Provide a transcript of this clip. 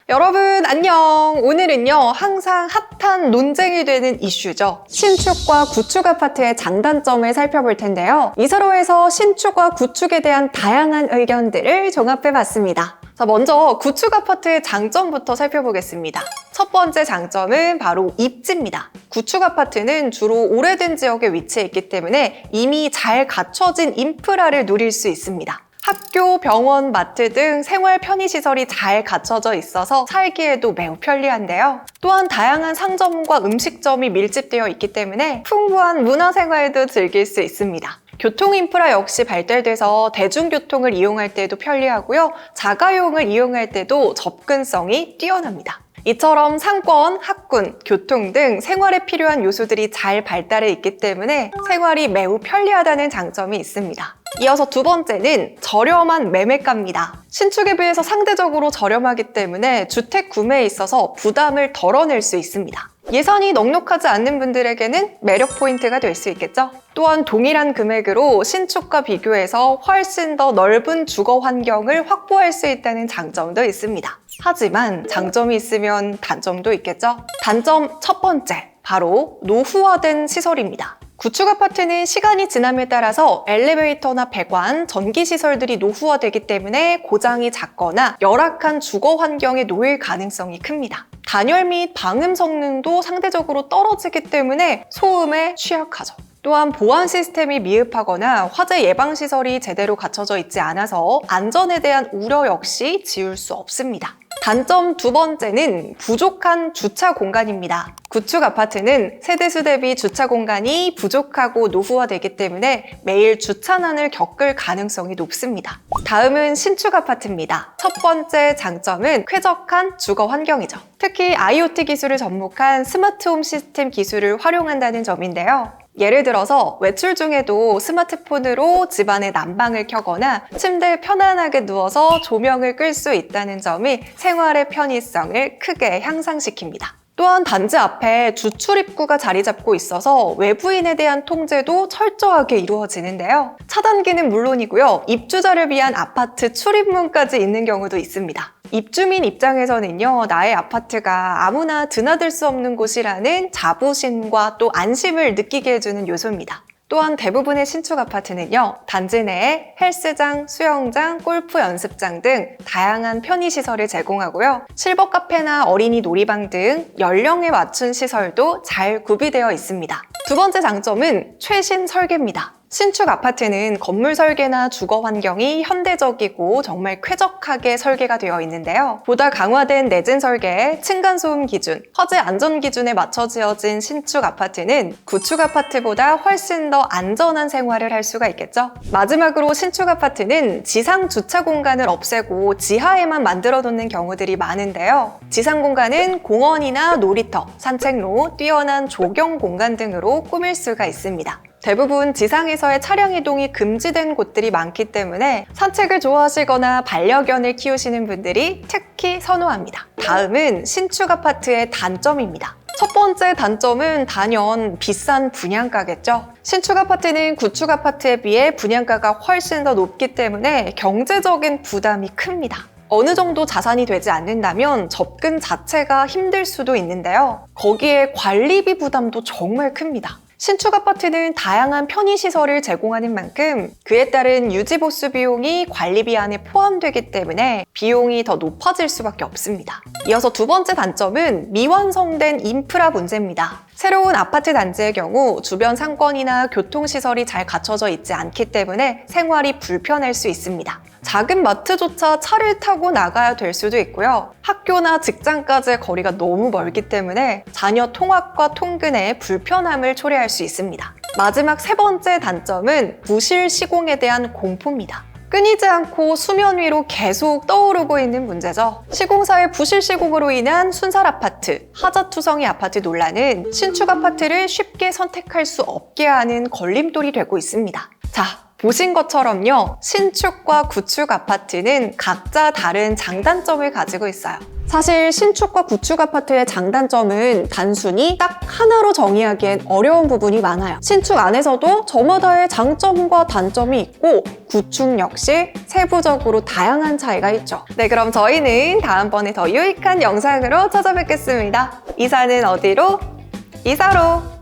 여러분 안녕. 오늘은요 항상 핫한 논쟁이 되는 이슈죠. 신축과 구축 아파트의 장단점을 살펴볼 텐데요. 이사로에서 신축과 구축에 대한 다양한 의견들을 종합해봤습니다. 자, 먼저 구축 아파트의 장점부터 살펴보겠습니다. 첫 번째 장점은 바로 입지입니다. 구축 아파트는 주로 오래된 지역에 위치해 있기 때문에 이미 잘 갖춰진 인프라를 누릴 수 있습니다. 학교, 병원, 마트 등 생활 편의시설이 잘 갖춰져 있어서 살기에도 매우 편리한데요. 또한 다양한 상점과 음식점이 밀집되어 있기 때문에 풍부한 문화생활도 즐길 수 있습니다. 교통 인프라 역시 발달돼서 대중교통을 이용할 때도 편리하고요. 자가용을 이용할 때도 접근성이 뛰어납니다. 이처럼 상권, 학군, 교통 등 생활에 필요한 요소들이 잘 발달해 있기 때문에 생활이 매우 편리하다는 장점이 있습니다. 이어서 두 번째는 저렴한 매매가입니다. 신축에 비해서 상대적으로 저렴하기 때문에 주택 구매에 있어서 부담을 덜어낼 수 있습니다. 예산이 넉넉하지 않는 분들에게는 매력 포인트가 될 수 있겠죠? 또한 동일한 금액으로 신축과 비교해서 훨씬 더 넓은 주거 환경을 확보할 수 있다는 장점도 있습니다. 하지만 장점이 있으면 단점도 있겠죠? 단점 첫 번째, 바로 노후화된 시설입니다. 구축 아파트는 시간이 지남에 따라서 엘리베이터나 배관, 전기시설들이 노후화되기 때문에 고장이 잦거나 열악한 주거 환경에 놓일 가능성이 큽니다. 단열 및 방음 성능도 상대적으로 떨어지기 때문에 소음에 취약하죠. 또한 보안 시스템이 미흡하거나 화재 예방 시설이 제대로 갖춰져 있지 않아서 안전에 대한 우려 역시 지울 수 없습니다. 단점 두 번째는 부족한 주차 공간입니다. 구축 아파트는 세대수 대비 주차 공간이 부족하고 노후화되기 때문에 매일 주차난을 겪을 가능성이 높습니다. 다음은 신축 아파트입니다. 첫 번째 장점은 쾌적한 주거 환경이죠. 특히 IoT 기술을 접목한 스마트홈 시스템 기술을 활용한다는 점인데요. 예를 들어서 외출 중에도 스마트폰으로 집안의 난방을 켜거나 침대에 편안하게 누워서 조명을 끌 수 있다는 점이 생활의 편의성을 크게 향상시킵니다. 또한 단지 앞에 주출입구가 자리 잡고 있어서 외부인에 대한 통제도 철저하게 이루어지는데요. 차단기는 물론이고요. 입주자를 위한 아파트 출입문까지 있는 경우도 있습니다. 입주민 입장에서는요, 나의 아파트가 아무나 드나들 수 없는 곳이라는 자부심과 또 안심을 느끼게 해주는 요소입니다. 또한 대부분의 신축 아파트는요, 단지 내에 헬스장, 수영장, 골프 연습장 등 다양한 편의시설을 제공하고요. 실버 카페나 어린이 놀이방 등 연령에 맞춘 시설도 잘 구비되어 있습니다. 두 번째 장점은 최신 설계입니다. 신축 아파트는 건물 설계나 주거 환경이 현대적이고 정말 쾌적하게 설계가 되어 있는데요. 보다 강화된 내진 설계, 층간소음 기준, 화재 안전 기준에 맞춰 지어진 신축 아파트는 구축 아파트보다 훨씬 더 안전한 생활을 할 수가 있겠죠. 마지막으로 신축 아파트는 지상 주차 공간을 없애고 지하에만 만들어 놓는 경우들이 많은데요. 지상 공간은 공원이나 놀이터, 산책로, 뛰어난 조경 공간 등으로 꾸밀 수가 있습니다. 대부분 지상에서의 차량 이동이 금지된 곳들이 많기 때문에 산책을 좋아하시거나 반려견을 키우시는 분들이 특히 선호합니다. 다음은 신축 아파트의 단점입니다. 첫 번째 단점은 단연 비싼 분양가겠죠. 신축 아파트는 구축 아파트에 비해 분양가가 훨씬 더 높기 때문에 경제적인 부담이 큽니다. 어느 정도 자산이 되지 않는다면 접근 자체가 힘들 수도 있는데요. 거기에 관리비 부담도 정말 큽니다. 신축 아파트는 다양한 편의시설을 제공하는 만큼 그에 따른 유지보수 비용이 관리비 안에 포함되기 때문에 비용이 더 높아질 수밖에 없습니다. 이어서 두 번째 단점은 미완성된 인프라 문제입니다. 새로운 아파트 단지의 경우 주변 상권이나 교통시설이 잘 갖춰져 있지 않기 때문에 생활이 불편할 수 있습니다. 작은 마트조차 차를 타고 나가야 될 수도 있고요. 학교나 직장까지의 거리가 너무 멀기 때문에 자녀 통학과 통근에 불편함을 초래할 수 있습니다. 마지막 세 번째 단점은 부실 시공에 대한 공포입니다. 끊이지 않고 수면 위로 계속 떠오르고 있는 문제죠. 시공사의 부실 시공으로 인한 순살 아파트, 하자투성이 아파트 논란은 신축 아파트를 쉽게 선택할 수 없게 하는 걸림돌이 되고 있습니다. 자, 보신 것처럼요, 신축과 구축 아파트는 각자 다른 장단점을 가지고 있어요. 사실 신축과 구축 아파트의 장단점은 단순히 딱 하나로 정의하기엔 어려운 부분이 많아요. 신축 안에서도 저마다의 장점과 단점이 있고 구축 역시 세부적으로 다양한 차이가 있죠. 네, 그럼 저희는 다음번에 더 유익한 영상으로 찾아뵙겠습니다. 이사는 어디로? 이사로!